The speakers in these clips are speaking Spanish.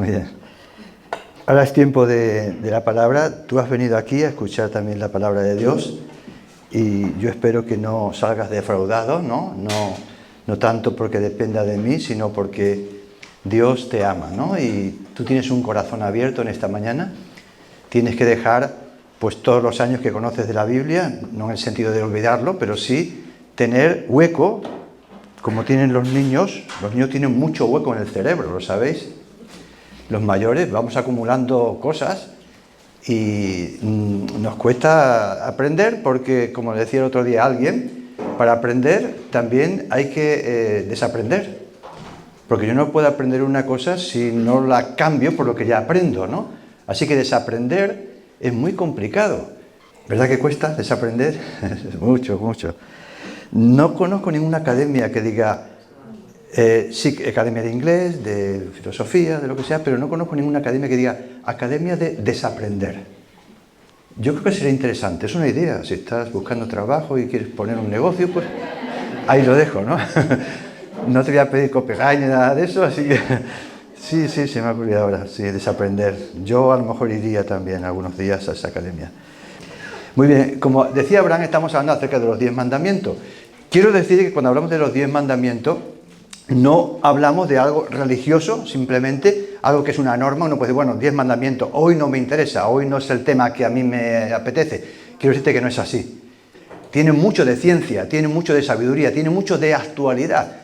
Muy bien. Ahora es tiempo de la palabra. Tú has venido aquí a escuchar también la palabra de Dios y yo espero que no salgas defraudado, ¿no? No tanto porque dependa de mí, sino porque Dios te ama, ¿no? Y tú tienes un corazón abierto en esta mañana. Tienes que dejar pues todos los años que conoces de la Biblia, no en el sentido de olvidarlo, pero sí tener hueco, como tienen los niños. Los niños tienen mucho hueco en el cerebro, ¿lo sabéis? Los mayores vamos acumulando cosas y nos cuesta aprender porque, como decía el otro día alguien, para aprender también hay que desaprender. Porque yo no puedo aprender una cosa si no la cambio por lo que ya aprendo, ¿no? Así que desaprender es muy complicado. ¿Verdad que cuesta desaprender? Mucho, mucho. No conozco ninguna academia que diga... sí, academia de inglés, de filosofía, de lo que sea, pero no conozco ninguna academia que diga academia de desaprender. Yo creo que sería interesante, es una idea. Si estás buscando trabajo y quieres poner un negocio, pues ahí lo dejo, ¿no? No te voy a pedir copyright ni nada de eso, así que sí, se me ha ocurrido ahora, sí, desaprender. Yo a lo mejor iría también algunos días a esa academia. Muy bien, como decía Abraham, estamos hablando acerca de los 10 mandamientos. Quiero decir que cuando hablamos de los 10 mandamientos, no hablamos de algo religioso, simplemente algo que es una norma. Uno puede decir, bueno, 10 mandamientos, hoy no me interesa, hoy no es el tema que a mí me apetece. Quiero decirte que no es así. Tiene mucho de ciencia, tiene mucho de sabiduría, tiene mucho de actualidad.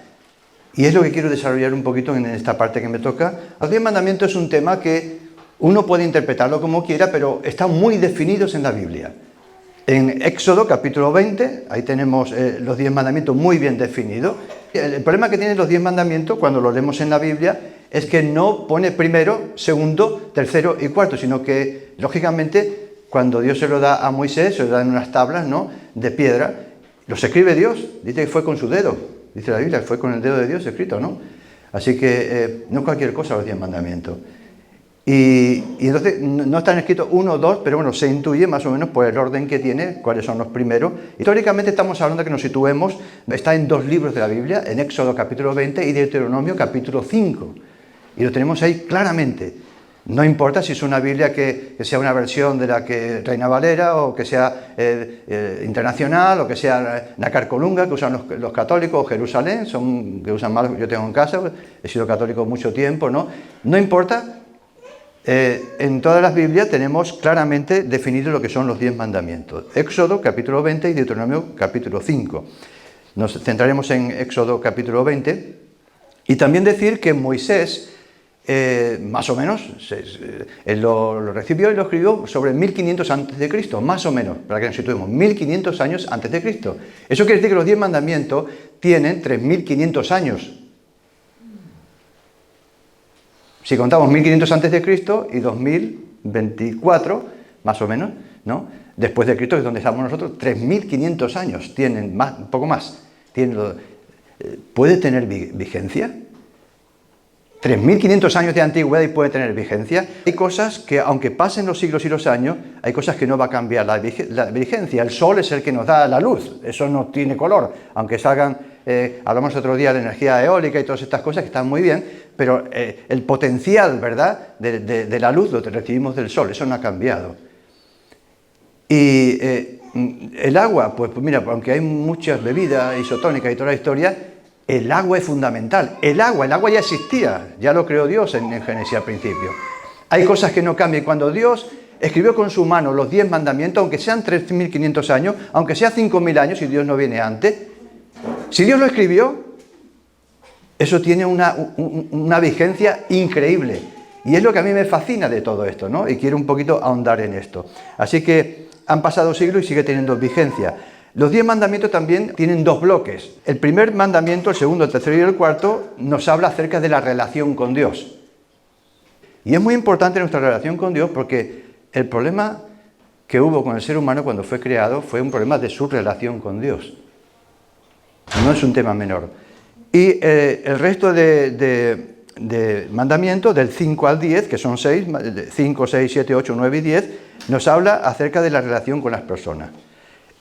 Y es lo que quiero desarrollar un poquito en esta parte que me toca. Los 10 mandamientos es un tema que uno puede interpretarlo como quiera, pero están muy definidos en la Biblia. En Éxodo capítulo 20, ahí tenemos los 10 mandamientos muy bien definidos. El problema que tienen los 10 mandamientos cuando los leemos en la Biblia es que no pone primero, segundo, tercero y cuarto, sino que, lógicamente, cuando Dios se lo da a Moisés, se lo da en unas tablas, ¿no?, de piedra, los escribe Dios, dice que fue con su dedo, dice la Biblia, fue con el dedo de Dios escrito, ¿no? Así que no cualquier cosa los 10 mandamientos. Y entonces no están escritos uno o dos, pero bueno, se intuye más o menos por el orden que tiene, cuáles son los primeros. Históricamente estamos hablando de que nos situemos, está en 2 libros de la Biblia, en Éxodo capítulo 20 y Deuteronomio capítulo 5. Y lo tenemos ahí claramente. No importa si es una Biblia que sea una versión de la que Reina Valera, o que sea internacional, o que sea Nácar Colunga, que usan los católicos, o Jerusalén, que usan más, yo tengo en casa, he sido católico mucho tiempo, ¿no? No importa. En todas las Biblias tenemos claramente definido lo que son los 10 mandamientos. Éxodo capítulo 20 y Deuteronomio capítulo 5. Nos centraremos en Éxodo capítulo 20 y también decir que Moisés, más o menos, él lo recibió y lo escribió sobre 1500 a.C., más o menos, para que nos situemos, 1500 años antes de Cristo. Eso quiere decir que los 10 mandamientos tienen 3500 años. Si contamos 1500 a.C. y 2024, más o menos, ¿no?, después de Cristo, que es donde estamos nosotros, 3500 años tienen, más, un poco más. ¿Puede tener vigencia? 3500 años de antigüedad y puede tener vigencia. Hay cosas que, aunque pasen los siglos y los años, hay cosas que no va a cambiar la vigencia. El sol es el que nos da la luz, eso no tiene color, aunque salgan, hablamos otro día de energía eólica y todas estas cosas que están muy bien, pero el potencial, ¿verdad?, de la luz lo recibimos del sol, eso no ha cambiado. Y el agua, pues mira, aunque hay muchas bebidas isotónicas y toda la historia, el agua es fundamental. El agua ya existía, ya lo creó Dios en Génesis al principio. Hay cosas que no cambian. Cuando Dios escribió con su mano los 10 mandamientos, aunque sean 3500 años, aunque sea 5000 años, si Dios no viene antes, si Dios lo escribió, eso tiene una vigencia increíble. Y es lo que a mí me fascina de todo esto, ¿no? Y quiero un poquito ahondar en esto. Así que han pasado siglos y sigue teniendo vigencia. Los 10 mandamientos también tienen 2 bloques. El primer mandamiento, el segundo, el tercero y el cuarto, nos habla acerca de la relación con Dios. Y es muy importante nuestra relación con Dios porque el problema que hubo con el ser humano cuando fue creado fue un problema de su relación con Dios. No es un tema menor. Y el resto de mandamientos, del 5 al 10, que son 6, 5, 6, 7, 8, 9 y 10, nos habla acerca de la relación con las personas.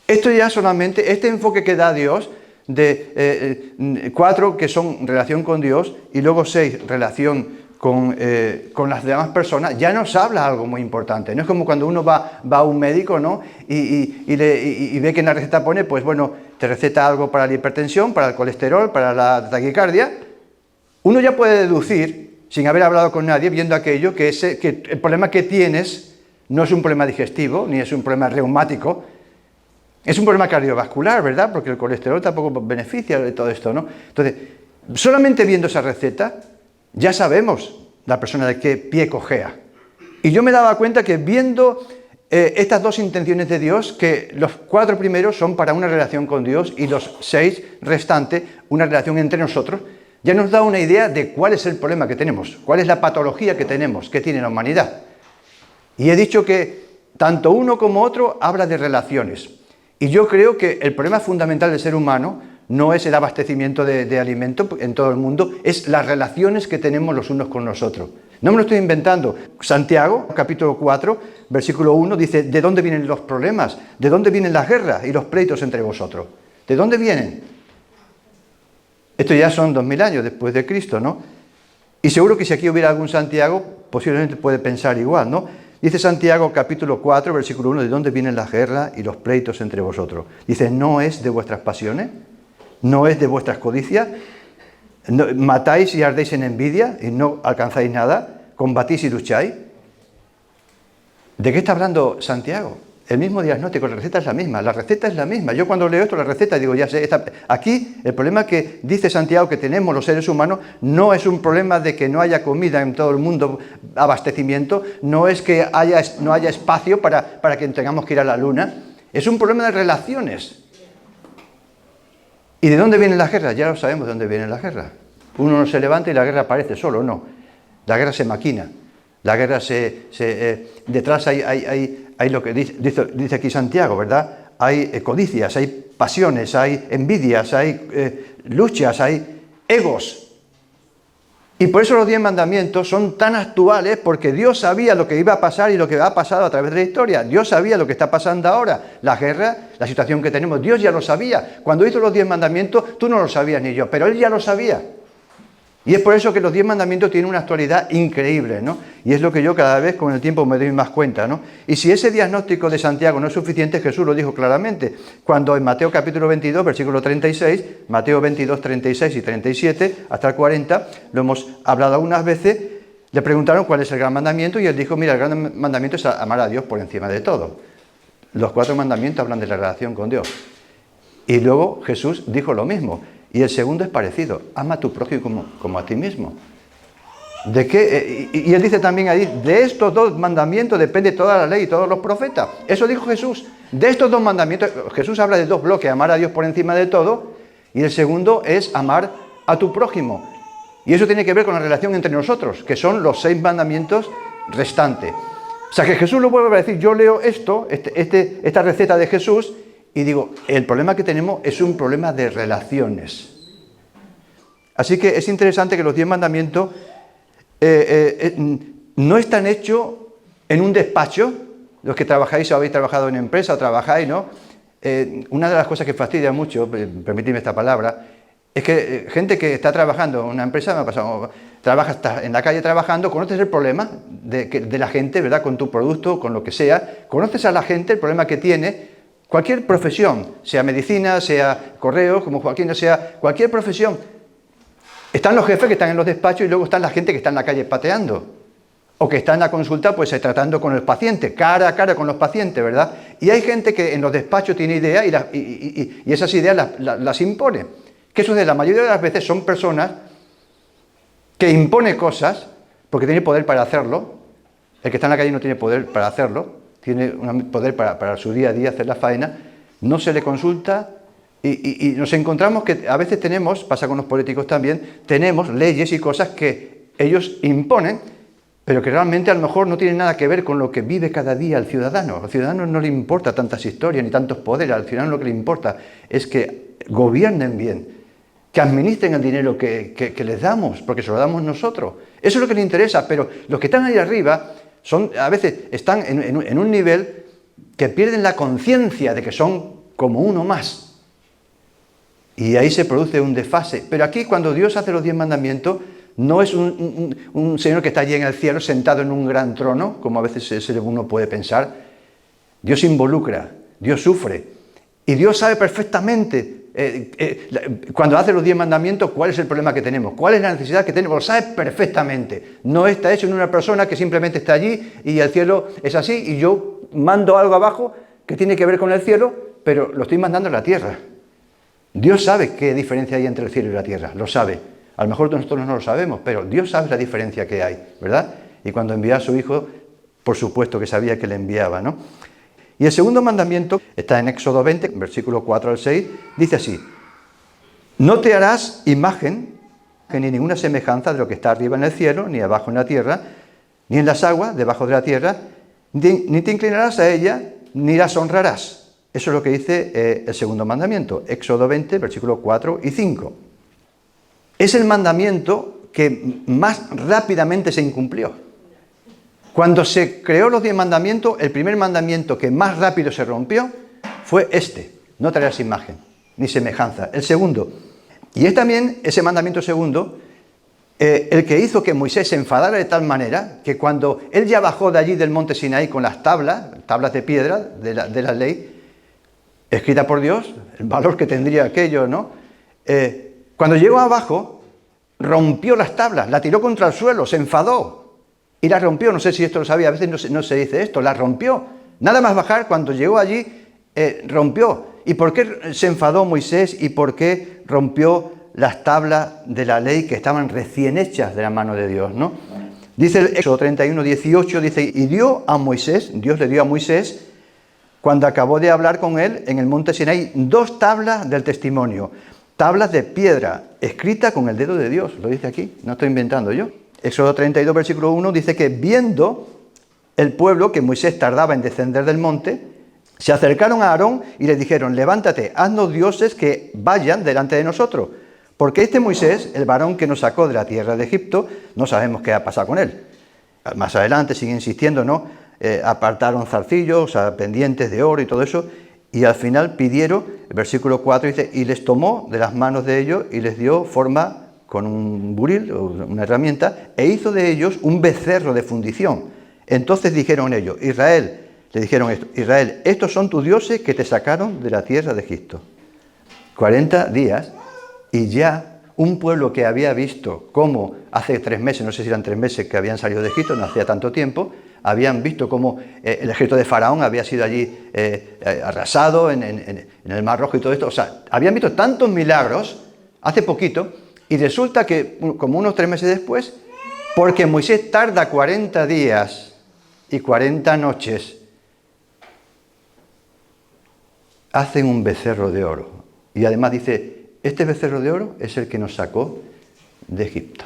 Esto ya solamente, este enfoque que da Dios, de 4 que son relación con Dios, y luego 6 relación con las demás personas, ya nos habla algo muy importante. No es como cuando uno va a un médico, ¿no? y ve que en la receta pone, pues bueno, te receta algo para la hipertensión, para el colesterol, para la taquicardia. Uno ya puede deducir, sin haber hablado con nadie, viendo aquello, que el problema que tienes no es un problema digestivo, ni es un problema reumático, es un problema cardiovascular, ¿verdad? Porque el colesterol tampoco beneficia de todo esto, ¿no? Entonces, solamente viendo esa receta, ya sabemos la persona de qué pie cojea. Y yo me daba cuenta que viendo estas dos intenciones de Dios, que los 4 primeros son para una relación con Dios y los 6 restantes, una relación entre nosotros, ya nos da una idea de cuál es el problema que tenemos, cuál es la patología que tenemos, que tiene la humanidad. Y he dicho que tanto uno como otro habla de relaciones. Y yo creo que el problema fundamental del ser humano no es el abastecimiento de alimento en todo el mundo, es las relaciones que tenemos los unos con los otros. No me lo estoy inventando. Santiago, capítulo 4, versículo 1, dice, ¿de dónde vienen los problemas? ¿De dónde vienen las guerras y los pleitos entre vosotros? ¿De dónde vienen? Esto ya son 2000 años después de Cristo, ¿no? Y seguro que si aquí hubiera algún Santiago, posiblemente puede pensar igual, ¿no? Dice Santiago capítulo 4, versículo 1, ¿de dónde vienen las guerras y los pleitos entre vosotros? Dice, ¿no es de vuestras pasiones? ¿No es de vuestras codicias? ¿Matáis y ardéis en envidia y no alcanzáis nada? ¿Combatís y lucháis? ¿De qué está hablando Santiago? El mismo diagnóstico, la receta es la misma, la receta es la misma. Yo cuando leo esto, la receta, digo, ya sé, aquí el problema que dice Santiago que tenemos los seres humanos no es un problema de que no haya comida en todo el mundo, abastecimiento, no es que no haya espacio para que tengamos que ir a la luna, es un problema de relaciones. ¿Y de dónde vienen las guerras? Ya lo sabemos de dónde vienen las guerras. Uno no se levanta y la guerra aparece solo, no. La guerra se maquina. La guerra detrás hay lo que dice aquí Santiago, ¿verdad? Hay codicias, hay pasiones, hay envidias, hay luchas, hay egos. Y por eso los 10 mandamientos son tan actuales, porque Dios sabía lo que iba a pasar y lo que ha pasado a través de la historia. Dios sabía lo que está pasando ahora, la guerra, la situación que tenemos. Dios ya lo sabía. Cuando hizo los 10 mandamientos, tú no lo sabías ni yo, pero Él ya lo sabía. Y es por eso que los 10 mandamientos tienen una actualidad increíble, ¿no? Y es lo que yo cada vez con el tiempo me doy más cuenta, ¿no? Y si ese diagnóstico de Santiago no es suficiente, Jesús lo dijo claramente, cuando en Mateo capítulo 22, versículo 36, Mateo 22, 36 y 37, hasta el 40, lo hemos hablado algunas veces, le preguntaron cuál es el gran mandamiento y él dijo, mira, el gran mandamiento es amar a Dios por encima de todo. Los 4 mandamientos hablan de la relación con Dios. Y luego Jesús dijo lo mismo. Y el segundo es parecido, ama a tu prójimo como a ti mismo. ¿De qué? Y él dice también ahí, de estos 2 mandamientos depende toda la ley y todos los profetas. Eso dijo Jesús. De estos 2 mandamientos, Jesús habla de 2 bloques, amar a Dios por encima de todo, y el segundo es amar a tu prójimo. Y eso tiene que ver con la relación entre nosotros, que son los 6 mandamientos restantes. O sea que Jesús lo vuelve a decir, yo leo esto, esta receta de Jesús, y digo, el problema que tenemos es un problema de relaciones. Así que es interesante que los 10 mandamientos no están hechos en un despacho. Los que trabajáis o habéis trabajado en empresa o trabajáis, ¿no? Una de las cosas que fastidia mucho, permitidme esta palabra, es que gente que está trabajando en una empresa, me ha pasado, estás en la calle trabajando, conoces el problema de la gente, ¿verdad? Con tu producto, con lo que sea, conoces a la gente, el problema que tiene. Cualquier profesión, sea medicina, sea correo, como Joaquín, sea cualquier profesión. Están los jefes que están en los despachos y luego están la gente que está en la calle pateando. O que está en la consulta pues tratando con el paciente, cara a cara con los pacientes, ¿verdad? Y hay gente que en los despachos tiene ideas y esas ideas las impone. Que eso de la mayoría de las veces son personas que imponen cosas porque tiene poder para hacerlo. El que está en la calle no tiene poder para hacerlo. Tiene un poder para su día a día hacer la faena, no se le consulta y nos encontramos que a veces tenemos, pasa con los políticos también, tenemos leyes y cosas que ellos imponen, pero que realmente a lo mejor no tienen nada que ver con lo que vive cada día el ciudadano. Al ciudadano no le importa tantas historias ni tantos poderes, al ciudadano lo que le importa es que gobiernen bien, que administren el dinero que les damos, porque se lo damos nosotros. Eso es lo que les interesa, pero los que están ahí arriba a veces están en un nivel que pierden la conciencia de que son como uno más. Y ahí se produce un desfase. Pero aquí cuando Dios hace los 10 mandamientos, No es un Señor que está allí en el cielo sentado en un gran trono, como a veces uno puede pensar. Dios involucra, Dios sufre. Y Dios sabe perfectamente, cuando hace los 10 mandamientos, cuál es el problema que tenemos, cuál es la necesidad que tenemos, lo sabe perfectamente. No está hecho en una persona que simplemente está allí y el cielo es así y yo mando algo abajo que tiene que ver con el cielo, pero lo estoy mandando a la tierra. Dios sabe qué diferencia hay entre el cielo y la tierra, lo sabe. A lo mejor nosotros no lo sabemos, pero Dios sabe la diferencia que hay, ¿verdad? Y cuando envió a su Hijo, por supuesto que sabía que le enviaba, ¿no? Y el segundo mandamiento está en Éxodo 20, versículos 4 al 6, dice así: no te harás imagen ni ninguna semejanza de lo que está arriba en el cielo, ni abajo en la tierra, ni en las aguas debajo de la tierra, ni te inclinarás a ella, ni las honrarás. Eso es lo que dice el segundo mandamiento, Éxodo 20, versículos 4 y 5. Es el mandamiento que más rápidamente se incumplió. Cuando se creó los 10 mandamientos, el primer mandamiento que más rápido se rompió fue este: no te harás imagen ni semejanza. El segundo. Y es también ese mandamiento segundo el que hizo que Moisés se enfadara de tal manera que cuando él ya bajó de allí del monte Sinaí con las tablas de piedra de la ley, escrita por Dios, el valor que tendría aquello, ¿no? Cuando llegó abajo, rompió las tablas, la tiró contra el suelo, se enfadó y la rompió. No sé si esto lo sabía, a veces no se dice esto, la rompió. Nada más bajar, cuando llegó allí, rompió. ¿Y por qué se enfadó Moisés y por qué rompió las tablas de la ley que estaban recién hechas de la mano de Dios, ¿no? Dice el Éxodo 31, 18, dice: y Dios le dio a Moisés, cuando acabó de hablar con él en el monte Sinaí, 2 tablas del testimonio, tablas de piedra, escritas con el dedo de Dios. Lo dice aquí, no estoy inventando yo. Éxodo 32, versículo 1, dice que viendo el pueblo que Moisés tardaba en descender del monte, se acercaron a Aarón y le dijeron: levántate, haznos dioses que vayan delante de nosotros, porque este Moisés, el varón que nos sacó de la tierra de Egipto, no sabemos qué ha pasado con él. Más adelante sigue insistiendo, ¿no? Apartaron zarcillos, pendientes de oro y todo eso, y al final pidieron, el versículo 4 dice: y les tomó de las manos de ellos y les dio forma con un buril, una herramienta, e hizo de ellos un becerro de fundición. Entonces dijeron ellos: le dijeron esto: Israel, estos son tus dioses que te sacaron de la tierra de Egipto. 40 días y ya un pueblo que había visto cómo hace 3 meses, no sé si eran 3 meses que habían salido de Egipto, no hacía tanto tiempo, habían visto cómo el ejército de Faraón había sido allí arrasado en el Mar Rojo y todo esto. O sea, habían visto tantos milagros hace poquito y resulta que como unos 3 meses después, porque Moisés tarda 40 días y 40 noches, hacen un becerro de oro. Y además dice: este becerro de oro es el que nos sacó de Egipto.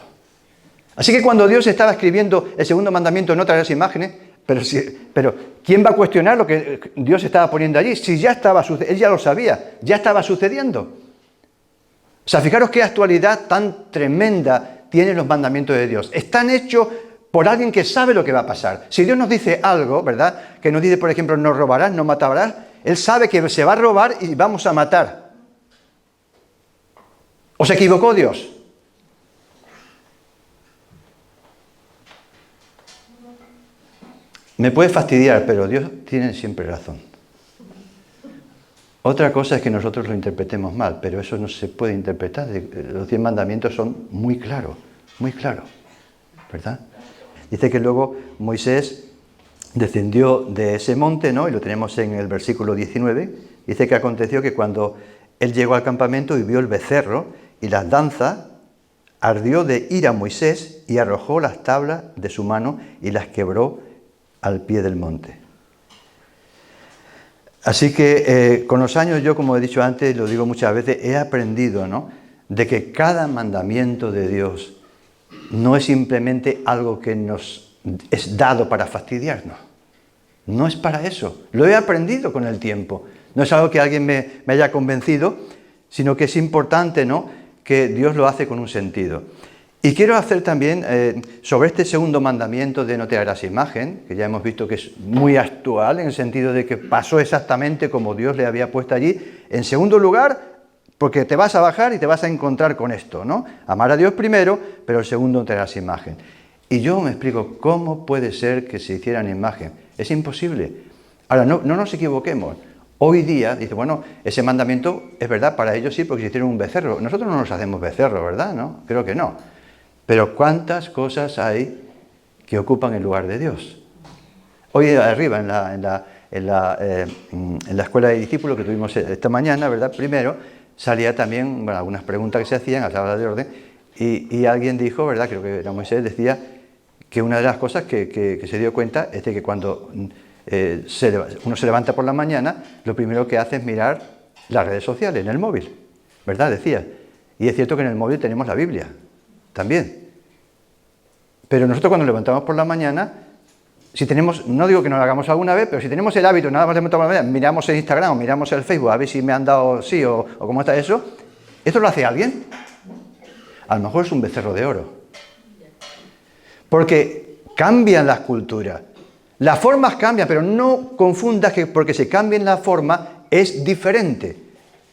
Así que cuando Dios estaba escribiendo el segundo mandamiento, no traerás imágenes, pero ¿quién va a cuestionar lo que Dios estaba poniendo allí? Si ya estaba sucediendo, él ya lo sabía, ya estaba sucediendo. O sea, fijaros qué actualidad tan tremenda tienen los mandamientos de Dios. Están hechos por alguien que sabe lo que va a pasar. Si Dios nos dice algo, ¿verdad? Que nos dice, por ejemplo, no robarás, no matarás, Él sabe que se va a robar y vamos a matar. ¿O se equivocó Dios? Me puede fastidiar, pero Dios tiene siempre razón. Otra cosa es que nosotros lo interpretemos mal, pero eso no se puede interpretar. Los 10 mandamientos son muy claros, ¿verdad? Dice que luego Moisés descendió de ese monte, ¿no? Y lo tenemos en el versículo 19. Dice que aconteció que cuando él llegó al campamento y vio el becerro y las danzas, ardió de ira Moisés y arrojó las tablas de su mano y las quebró al pie del monte. Así que con los años yo, como he dicho antes, lo digo muchas veces, he aprendido, ¿no?, de que cada mandamiento de Dios no es simplemente algo que nos es dado para fastidiarnos. No es para eso. Lo he aprendido con el tiempo. No es algo que alguien me haya convencido, sino que es importante, ¿no?, que Dios lo hace con un sentido. Y quiero hacer también sobre este segundo mandamiento de no te harás imagen, que ya hemos visto que es muy actual en el sentido de que pasó exactamente como Dios le había puesto allí. En segundo lugar, Porque te vas a bajar y te vas a encontrar con esto, ¿no? Amar a Dios primero, pero el segundo te harás imagen. Y yo me explico, ¿cómo puede ser que se hicieran imagen? Es imposible. Ahora, no nos equivoquemos. Hoy día, dice, bueno, ese mandamiento es verdad, para ellos sí, porque se hicieron un becerro. Nosotros no nos hacemos becerro, ¿verdad? ¿No? Creo que no. Pero ¿cuántas cosas hay que ocupan el lugar de Dios? Hoy arriba, en la escuela de discípulos que tuvimos esta mañana, ¿verdad? Primero, salía también, bueno, algunas preguntas que se hacían, hablaba de orden, y alguien dijo, ¿verdad? Creo que era Moisés, decía que una de las cosas que se dio cuenta es de que cuando uno se levanta por la mañana, lo primero que hace es mirar las redes sociales, en el móvil, ¿verdad? Decía. Y es cierto que en el móvil tenemos la Biblia, también. Pero nosotros cuando nos levantamos por la mañana, si tenemos, no digo que no lo hagamos alguna vez, pero si tenemos el hábito, nada más de levantar por la mañana, miramos el Instagram o miramos el Facebook, a ver si me han dado sí o cómo está eso, ¿esto lo hace alguien? A lo mejor es un becerro de oro. Porque cambian las culturas. Las formas cambian, pero no confundas que porque se cambien la forma es diferente.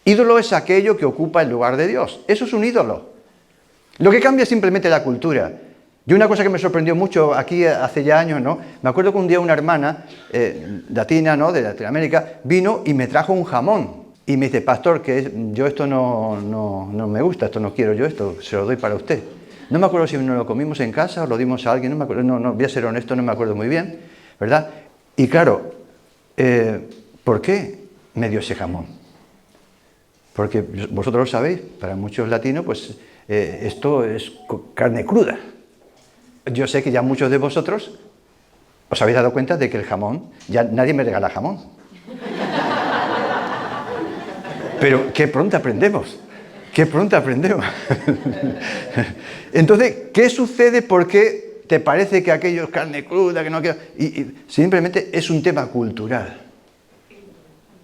Ídolo es aquello que ocupa el lugar de Dios. Eso es un ídolo. Lo que cambia es simplemente la cultura. Y una cosa que me sorprendió mucho aquí hace ya años, ¿no? Me acuerdo que un día una hermana latina, ¿no? De Latinoamérica, vino y me trajo un jamón. Y me dice, pastor, que yo esto no me gusta, esto no quiero yo, esto se lo doy para usted. No me acuerdo si nos lo comimos en casa o lo dimos a alguien, no me acuerdo, no voy a ser honesto, no me acuerdo muy bien, ¿verdad? Y claro, ¿por qué me dio ese jamón? Porque vosotros lo sabéis, para muchos latinos, pues esto es carne cruda. Yo sé que ya muchos de vosotros os habéis dado cuenta de que el jamón, ya nadie me regala jamón. Pero qué pronto aprendemos. ¡Qué pronto aprendemos! Entonces, ¿qué sucede? ¿Por qué te parece que aquello es carne cruda, que no quiero? Y simplemente es un tema cultural.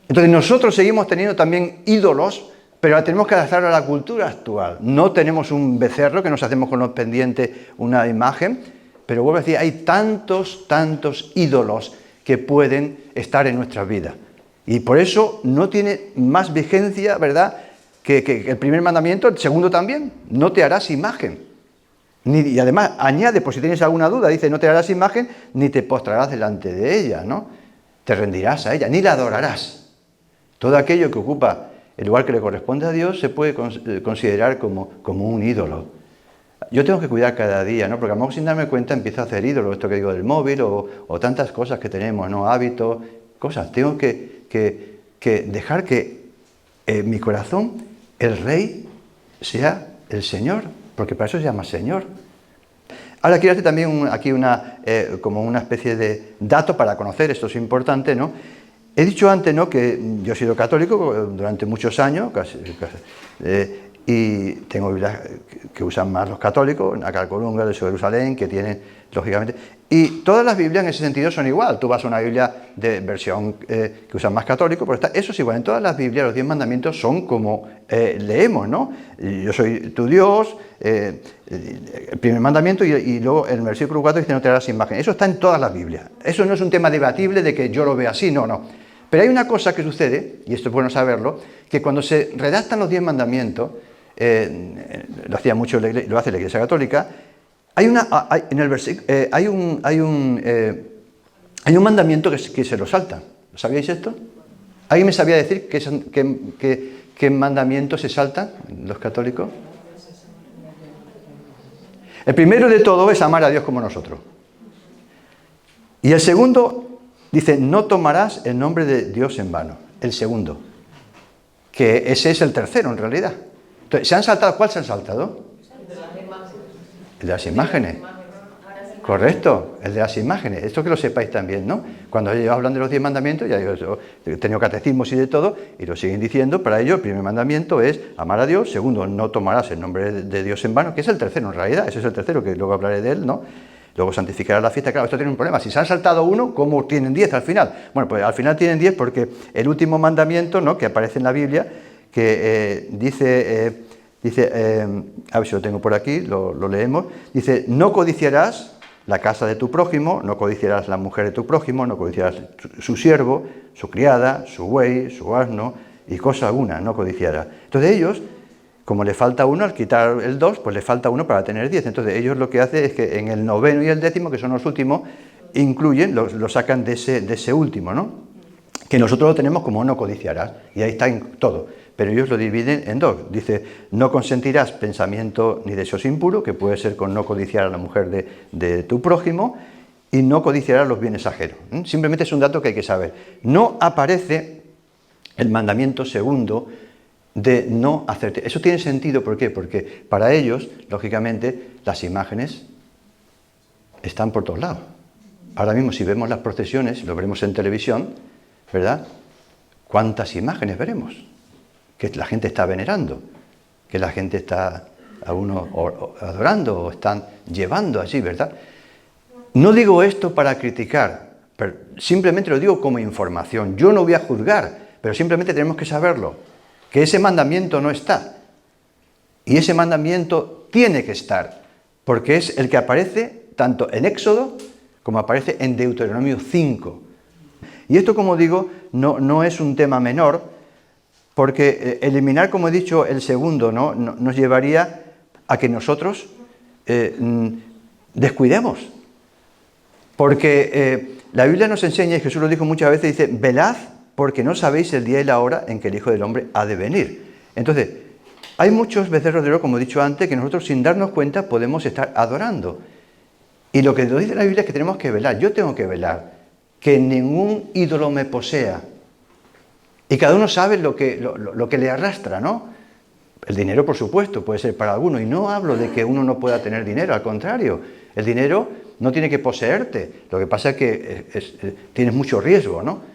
Entonces, nosotros seguimos teniendo también ídolos, pero tenemos que adaptarlo a la cultura actual. No tenemos un becerro que nos hacemos con los pendientes una imagen, pero vuelvo a decir, hay tantos ídolos que pueden estar en nuestra vida. Y por eso no tiene más vigencia, ¿verdad?, que el primer mandamiento, el segundo también, no te harás imagen. Y además añade, por si tienes alguna duda, dice, no te harás imagen ni te postrarás delante de ella, ¿no? Te rendirás a ella, ni la adorarás. Todo aquello que ocupa el lugar que le corresponde a Dios se puede considerar como un ídolo. Yo tengo que cuidar cada día, ¿no? Porque a lo mejor sin darme cuenta empiezo a hacer ídolos, esto que digo del móvil o tantas cosas que tenemos, ¿no? Hábitos, cosas. Tengo que dejar que en mi corazón el Rey sea el Señor, porque para eso se llama Señor. Ahora quiero hacer también aquí como una especie de dato para conocer, esto es importante, ¿no? He dicho antes, ¿no?, que yo he sido católico durante muchos años, y tengo Biblias que usan más los católicos, la Calcolunga de Jerusalén, que tienen, lógicamente, y todas las Biblias en ese sentido son igual. Tú vas a una Biblia de versión que usan más católico, pero eso es igual. En todas las Biblias los 10 mandamientos son como leemos, ¿no? Yo soy tu Dios, el primer mandamiento, y luego en el versículo 4 dice no te harás imagen. Eso está en todas las Biblias. Eso no es un tema debatible de que yo lo vea así, no. Pero hay una cosa que sucede, y esto es bueno saberlo, que cuando se redactan los 10 mandamientos, lo hacía mucho, lo hace la Iglesia Católica, hay un mandamiento que se lo salta. ¿Sabíais esto? ¿Alguien me sabía decir qué mandamientos se saltan los católicos? El primero de todo es amar a Dios como nosotros. Y el segundo dice, no tomarás el nombre de Dios en vano. El segundo. Que ese es el tercero en realidad. Entonces, ¿se han saltado? ¿Cuál se han saltado? El de las imágenes. Correcto, el de las imágenes. Esto que lo sepáis también, ¿no? Cuando ellos hablan de los 10 mandamientos, ya yo he tenido catecismos y de todo, y lo siguen diciendo, para ello el primer mandamiento es amar a Dios, segundo, no tomarás el nombre de Dios en vano, que es el tercero en realidad, ese es el tercero, que luego hablaré de él, ¿no? Luego santificarás la fiesta. Claro, esto tiene un problema. Si se han saltado uno, ¿cómo tienen 10 al final? Bueno, pues al final tienen 10 porque el último mandamiento, ¿no?, que aparece en la Biblia, que dice, a ver si lo tengo por aquí, lo leemos, dice, no codiciarás la casa de tu prójimo, no codiciarás la mujer de tu prójimo, no codiciarás su siervo, su criada, su buey, su asno, y cosa alguna no codiciarás. Entonces ellos, como le falta uno, al quitar el 2, pues le falta uno para tener 10. Entonces ellos lo que hacen es que en el 9º y el 10º, que son los últimos, incluyen, lo sacan de ese último, ¿no? Que nosotros lo tenemos como no codiciarás, y ahí está en todo. Pero ellos lo dividen en 2. Dice, no consentirás pensamiento ni deseos impuros, que puede ser con no codiciar a la mujer de tu prójimo, y no codiciarás los bienes ajenos. Simplemente es un dato que hay que saber. No aparece el mandamiento segundo de no hacerte. Eso tiene sentido, ¿por qué? Porque para ellos, lógicamente, las imágenes están por todos lados. Ahora mismo, si vemos las procesiones, lo veremos en televisión, ¿verdad? ¿Cuántas imágenes veremos? Que la gente está venerando, que la gente está a uno adorando o están llevando allí, ¿verdad? No digo esto para criticar, pero simplemente lo digo como información. Yo no voy a juzgar, pero simplemente tenemos que saberlo, que ese mandamiento no está. Y ese mandamiento tiene que estar, porque es el que aparece tanto en Éxodo como aparece en Deuteronomio 5. Y esto, como digo, no es un tema menor, porque eliminar, como he dicho, el segundo, ¿no? Nos llevaría a que nosotros descuidemos. Porque la Biblia nos enseña, y Jesús lo dijo muchas veces, dice, velad porque no sabéis el día y la hora en que el Hijo del Hombre ha de venir. Entonces, hay muchos becerros de oro, como he dicho antes, que nosotros sin darnos cuenta podemos estar adorando. Y lo que nos dice la Biblia es que tenemos que velar. Yo tengo que velar, que ningún ídolo me posea. Y cada uno sabe lo que le arrastra, ¿no? El dinero, por supuesto, puede ser para alguno. Y no hablo de que uno no pueda tener dinero, al contrario. El dinero no tiene que poseerte. Lo que pasa es que tienes mucho riesgo, ¿no?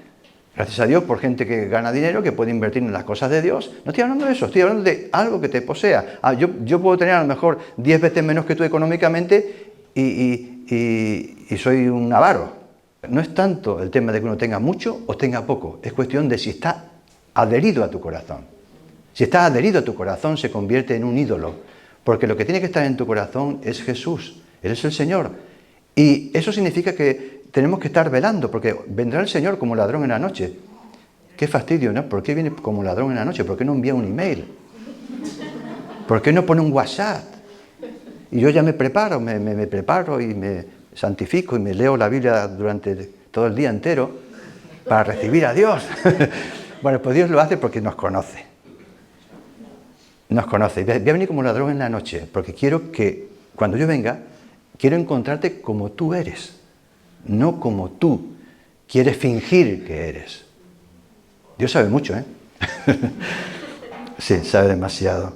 Gracias a Dios por gente que gana dinero, que puede invertir en las cosas de Dios. No estoy hablando de eso, estoy hablando de algo que te posea. Yo puedo tener a lo mejor 10 veces menos que tú económicamente y soy un avaro. No es tanto el tema de que uno tenga mucho o tenga poco, es cuestión de si está adherido a tu corazón. Si está adherido a tu corazón, se convierte en un ídolo, porque lo que tiene que estar en tu corazón es Jesús, Él es el Señor. Y eso significa que tenemos que estar velando, porque vendrá el Señor como ladrón en la noche. Qué fastidio, ¿no? ¿Por qué viene como ladrón en la noche? ¿Por qué no envía un email? ¿Por qué no pone un WhatsApp? Y yo ya me preparo, me preparo y me santifico y me leo la Biblia durante todo el día entero para recibir a Dios. Bueno, pues Dios lo hace porque nos conoce. Nos conoce. Voy a venir como ladrón en la noche, porque quiero que cuando yo venga, quiero encontrarte como tú eres, no como tú quieres fingir que eres. Dios sabe mucho, ¿eh? Sí, sabe demasiado.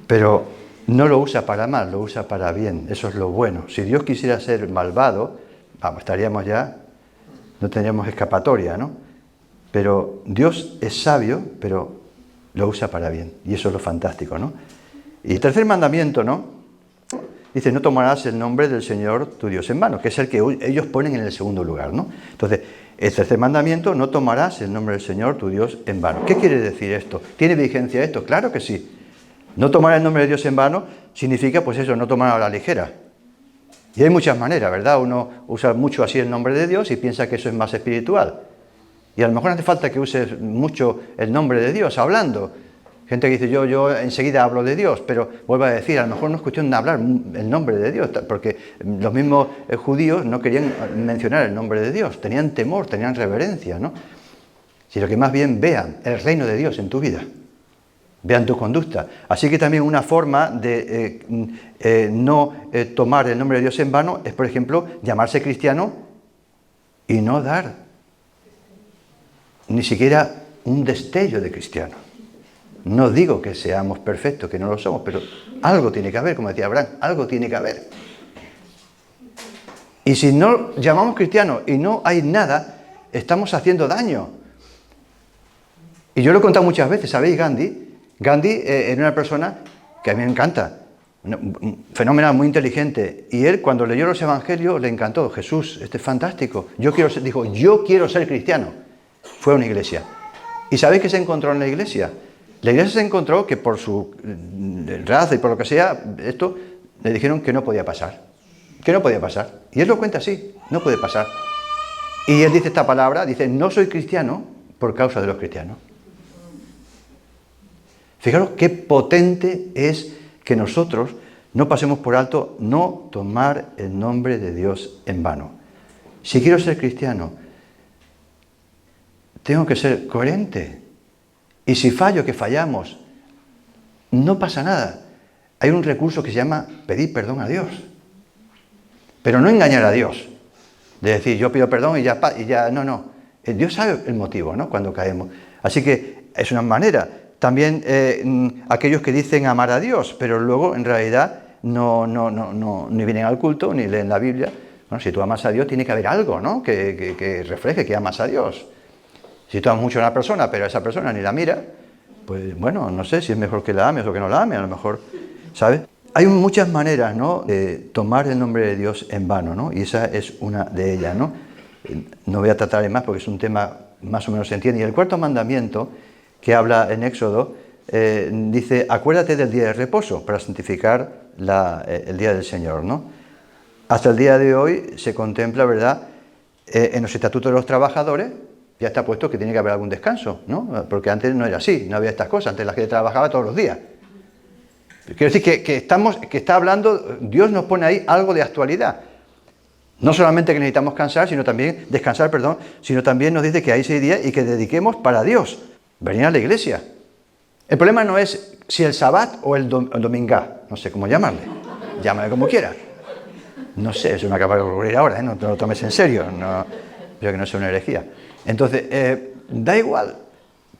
Pero no lo usa para mal, lo usa para bien. Eso es lo bueno. Si Dios quisiera ser malvado, vamos, estaríamos ya, no tendríamos escapatoria, ¿no? Pero Dios es sabio, pero lo usa para bien. Y eso es lo fantástico, ¿no? Y el tercer mandamiento, ¿no? Dice, no tomarás el nombre del Señor tu Dios en vano, que es el que ellos ponen en el segundo lugar, ¿no? Entonces, el tercer mandamiento, no tomarás el nombre del Señor tu Dios en vano. ¿Qué quiere decir esto? ¿Tiene vigencia esto? Claro que sí. No tomar el nombre de Dios en vano significa, pues eso, no tomar a la ligera. Y hay muchas maneras, ¿verdad? Uno usa mucho así el nombre de Dios y piensa que eso es más espiritual. Y a lo mejor no hace falta que uses mucho el nombre de Dios hablando. Gente que dice, yo enseguida hablo de Dios, pero vuelvo a decir, a lo mejor no es cuestión de hablar el nombre de Dios, porque los mismos judíos no querían mencionar el nombre de Dios, tenían temor, tenían reverencia, ¿no? Sino que más bien vean el reino de Dios en tu vida. Vean tu conducta. Así que también una forma de no tomar el nombre de Dios en vano es, por ejemplo, llamarse cristiano y no dar ni siquiera un destello de cristiano. No digo que seamos perfectos, que no lo somos, pero algo tiene que haber, como decía Abraham, algo tiene que haber. Y si no llamamos cristianos y no hay nada, estamos haciendo daño. Y yo lo he contado muchas veces, ¿sabéis? Gandhi era una persona que a mí me encanta, fenomenal, muy inteligente. Y él, cuando leyó los evangelios, le encantó. Jesús, este es fantástico. Yo quiero ser cristiano. Fue a una iglesia. ¿Y sabéis qué se encontró en la iglesia? La iglesia se encontró que por su raza y por lo que sea, esto le dijeron que no podía pasar. Que no podía pasar. Y él lo cuenta así, no puede pasar. Y él dice esta palabra, dice, no soy cristiano por causa de los cristianos. Fijaros qué potente es que nosotros no pasemos por alto no tomar el nombre de Dios en vano. Si quiero ser cristiano, tengo que ser coherente. Y si fallo, que fallamos, no pasa nada. Hay un recurso que se llama pedir perdón a Dios. Pero no engañar a Dios. De decir, yo pido perdón y ya, no. Dios sabe el motivo, ¿no? Cuando caemos. Así que es una manera. También aquellos que dicen amar a Dios, pero luego en realidad no, ni vienen al culto, ni leen la Biblia. Bueno, si tú amas a Dios, tiene que haber algo, ¿no? Que refleje que amas a Dios. Si tú amas mucho a una persona, pero esa persona ni la mira, pues bueno, no sé si es mejor que la ames o que no la ames, a lo mejor, ¿sabes? Hay muchas maneras, ¿no?, de tomar el nombre de Dios en vano, ¿no? Y esa es una de ellas, ¿no? No voy a tratar más porque es un tema más o menos se entiende. Y el cuarto mandamiento, que habla en Éxodo, dice, acuérdate del día de reposo para santificar el día del Señor, ¿no? Hasta el día de hoy se contempla, ¿verdad?, en los estatutos de los trabajadores, ya está puesto que tiene que haber algún descanso, ¿no? Porque antes no era así, no había estas cosas, antes la gente trabajaba todos los días. Quiero decir que está hablando, Dios nos pone ahí algo de actualidad. No solamente que necesitamos descansar, sino también nos dice que hay 6 días y que dediquemos para Dios, venir a la iglesia. El problema no es si el sabbat o el domingá, no sé cómo llamarle, llámale como quiera. No sé, eso me acaba de ocurrir ahora, ¿eh? No te lo tomes en serio, espero que no sea una herejía. Entonces, da igual.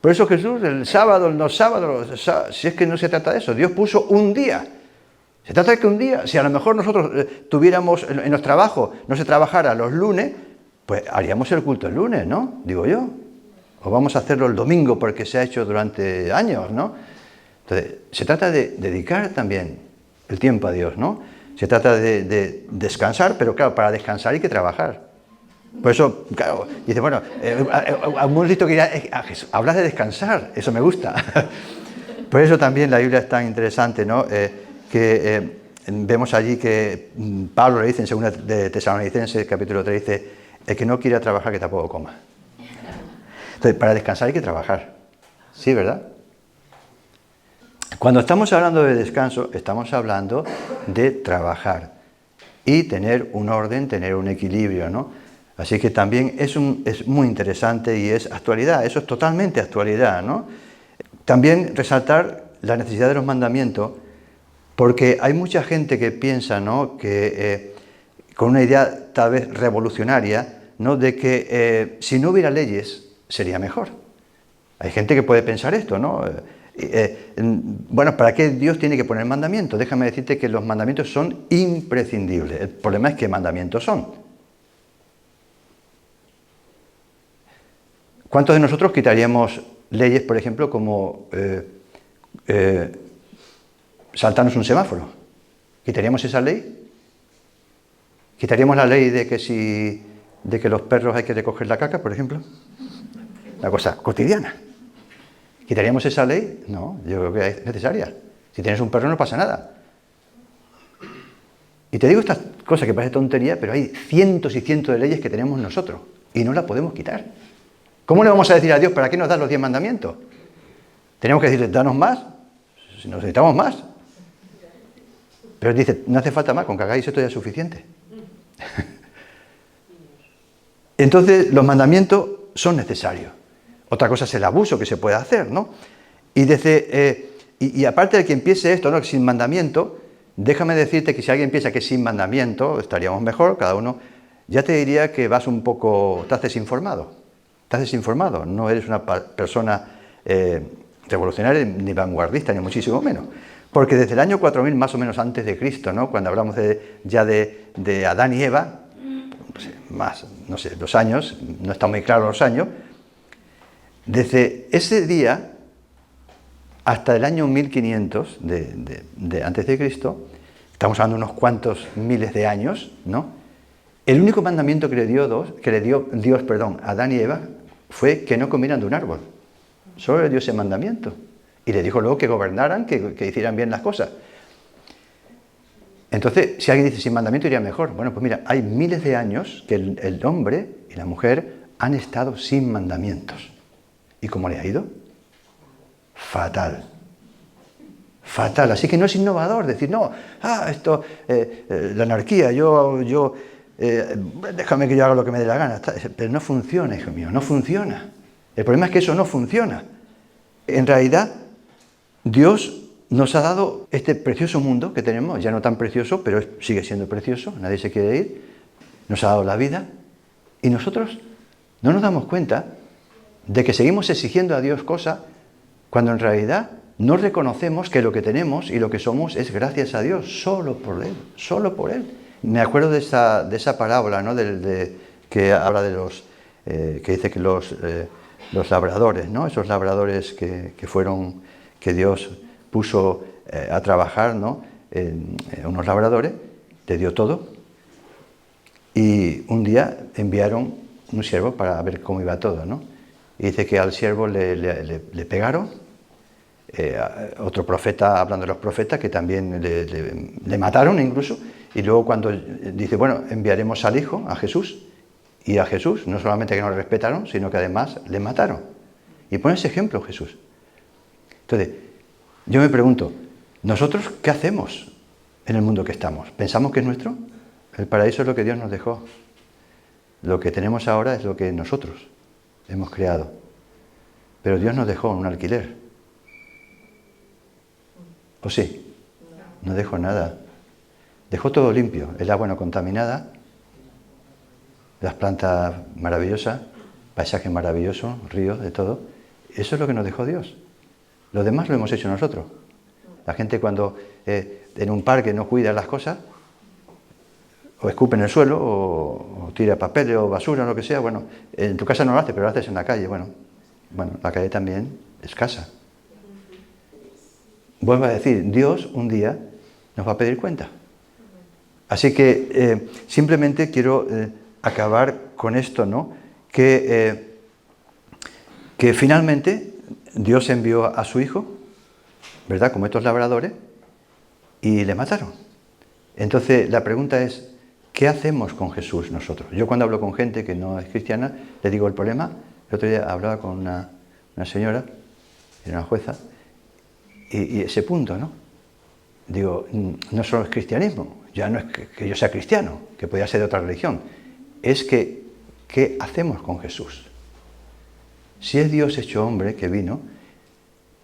Por eso Jesús, el sábado, el no sábado, si es que no se trata de eso, Dios puso un día. Se trata de que un día, si a lo mejor nosotros tuviéramos en los trabajos, no se trabajara los lunes, pues haríamos el culto el lunes, ¿no? Digo yo. O vamos a hacerlo el domingo porque se ha hecho durante años, ¿no? Entonces, se trata de dedicar también el tiempo a Dios, ¿no? Se trata de descansar, pero claro, para descansar hay que trabajar. Por eso, claro, dice, bueno, hemos visto que ya hablas de descansar, eso me gusta. Por eso también la Biblia es tan interesante, ¿no? Vemos allí que Pablo le dice en 2 de Tesalonicenses, capítulo 3, dice, el que no quiera trabajar, que tampoco coma. Entonces, para descansar hay que trabajar. Sí, ¿verdad? Cuando estamos hablando de descanso, estamos hablando de trabajar y tener un orden, tener un equilibrio, ¿no? Así que también es muy interesante y es actualidad, eso es totalmente actualidad, ¿no? También resaltar la necesidad de los mandamientos, porque hay mucha gente que piensa, ¿no?, que con una idea tal vez revolucionaria, ¿no?, de que si no hubiera leyes sería mejor. Hay gente que puede pensar esto, ¿no? Bueno, ¿para qué Dios tiene que poner mandamientos? Déjame decirte que los mandamientos son imprescindibles. El problema es qué mandamientos son. ¿Cuántos de nosotros quitaríamos leyes, por ejemplo, como saltarnos un semáforo? ¿Quitaríamos esa ley? ¿Quitaríamos la ley de que los perros hay que recoger la caca, por ejemplo? Una cosa cotidiana. ¿Quitaríamos esa ley? No, yo creo que es necesaria. Si tienes un perro no pasa nada. Y te digo estas cosas que parecen tontería, pero hay cientos y cientos de leyes que tenemos nosotros y no las podemos quitar. ¿Cómo le vamos a decir a Dios, ¿para qué nos das los 10 mandamientos? Tenemos que decirle, danos más, si nos necesitamos más. Pero Él dice, no hace falta más, con que hagáis esto ya es suficiente. Entonces, los mandamientos son necesarios. Otra cosa es el abuso que se puede hacer, ¿no? Y aparte de que empiece esto, ¿no?, sin mandamiento, déjame decirte que si alguien piensa que sin mandamiento estaríamos mejor, cada uno, ya te diría que vas un poco, te haces informado. Estás desinformado, no eres una persona revolucionaria ni vanguardista, ni muchísimo menos. Porque desde el año 4000 más o menos antes de Cristo, ¿no?, cuando hablamos ya de Adán y Eva, no sé, los años, no está muy claro los años, desde ese día hasta el año 1500 de antes de Cristo, estamos hablando de unos cuantos miles de años, ¿no? El único mandamiento que le dio Dios a Adán y Eva fue que no comieran de un árbol. Solo le dio ese mandamiento. Y le dijo luego que gobernaran, que hicieran bien las cosas. Entonces, si alguien dice sin mandamiento iría mejor. Bueno, pues mira, hay miles de años que el hombre y la mujer han estado sin mandamientos. ¿Y cómo le ha ido? Fatal. Fatal. Así que no es innovador decir, no, esto, la anarquía, déjame que yo haga lo que me dé la gana. Pero no funciona, hijo mío, no funciona. El problema es que eso no funciona. En realidad, Dios nos ha dado este precioso mundo que tenemos, ya no tan precioso, pero sigue siendo precioso, nadie se quiere ir. Nos ha dado la vida y nosotros no nos damos cuenta de que seguimos exigiendo a Dios cosas cuando en realidad no reconocemos que lo que tenemos y lo que somos es gracias a Dios, solo por Él, solo por Él. Me acuerdo de esa parábola, ¿no? Que habla de que dice que los labradores, ¿no? Esos labradores que Dios puso a trabajar, ¿no? Unos labradores, le dio todo y un día enviaron un siervo para ver cómo iba todo, ¿no? Y dice que al siervo le pegaron, otro profeta, hablando de los profetas, que también le mataron incluso, y luego cuando dice, bueno, enviaremos al Hijo, a Jesús, y a Jesús no solamente que no le respetaron, sino que además le mataron. Y pone ese ejemplo Jesús. Entonces, yo me pregunto, ¿nosotros qué hacemos en el mundo que estamos? ¿Pensamos que es nuestro? El paraíso es lo que Dios nos dejó. Lo que tenemos ahora es lo que nosotros hemos creado. Pero Dios nos dejó un alquiler. ¿O sí? No dejó nada. Dejó todo limpio. El agua no contaminada, las plantas maravillosas, paisajes maravillosos, ríos, de todo. Eso es lo que nos dejó Dios. Lo demás lo hemos hecho nosotros. La gente cuando en un parque no cuida las cosas, o escupe en el suelo, o tira papeles o basura, o lo que sea, bueno, en tu casa no lo haces, pero lo haces en la calle. Bueno, la calle también es casa. Vuelvo a decir, Dios un día nos va a pedir cuenta. Así que simplemente quiero acabar con esto, ¿no? Que finalmente Dios envió a su Hijo, ¿verdad? Como estos labradores, y le mataron. Entonces la pregunta es, ¿qué hacemos con Jesús nosotros? Yo cuando hablo con gente que no es cristiana, le digo el problema. El otro día hablaba con una señora, era una jueza, y ese punto, ¿no? Digo, no solo es cristianismo, ya no es que yo sea cristiano, que podía ser de otra religión, es que, ¿qué hacemos con Jesús? Si es Dios hecho hombre que vino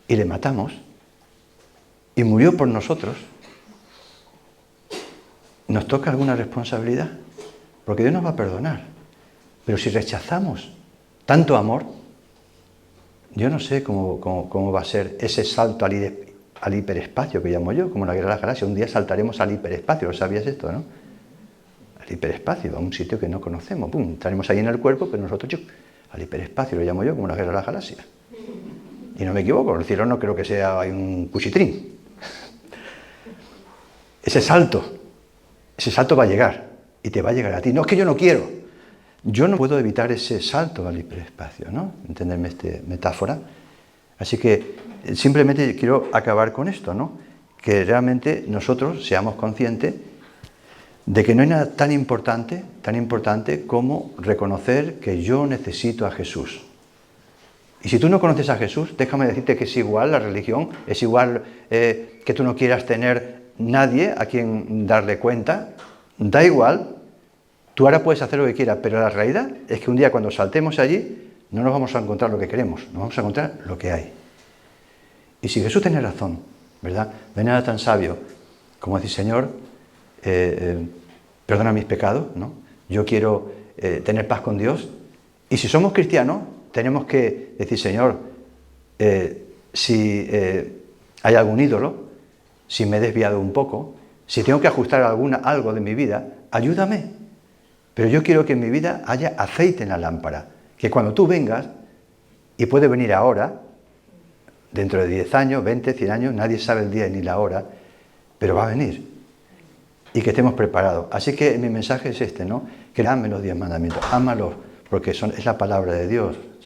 y le matamos y murió por nosotros, ¿nos toca alguna responsabilidad? Porque Dios nos va a perdonar. Pero si rechazamos tanto amor, yo no sé cómo va a ser ese salto al hiperespacio que llamo yo, como la Guerra de las Galaxias. Un día saltaremos al hiperespacio, ¿lo sabías esto, no? Al hiperespacio, a un sitio que no conocemos. ¡Pum! Estaremos ahí en el cuerpo, pero nosotros, al hiperespacio, lo llamo yo, como la Guerra de las Galaxias. Y no me equivoco, el cielo no creo que sea un cuchitrín. Ese salto va a llegar, y te va a llegar a ti. No, es que yo no quiero. Yo no puedo evitar ese salto al hiperespacio, ¿no? Entenderme esta metáfora. Así que simplemente quiero acabar con esto, ¿no? Que realmente nosotros seamos conscientes de que no hay nada tan importante como reconocer que yo necesito a Jesús. Y si tú no conoces a Jesús, déjame decirte que es igual la religión, es igual que tú no quieras tener nadie a quien darle cuenta, da igual. Tú ahora puedes hacer lo que quieras, pero la realidad es que un día cuando saltemos allí no nos vamos a encontrar lo que queremos, nos vamos a encontrar lo que hay. Y si Jesús tiene razón, ¿verdad? No hay nada tan sabio como decir, Señor, perdona mis pecados, ¿no? Yo quiero tener paz con Dios. Y si somos cristianos, tenemos que decir, Señor, si hay algún ídolo, si me he desviado un poco, si tengo que ajustar algo de mi vida, ayúdame. Pero yo quiero que en mi vida haya aceite en la lámpara, que cuando tú vengas, y puede venir ahora, dentro de 10 años, 20, 100 años, nadie sabe el día ni la hora, pero va a venir, y que estemos preparados. Así que mi mensaje es este, ¿no? Que amen los 10 mandamientos, ámalos, porque es la palabra de Dios.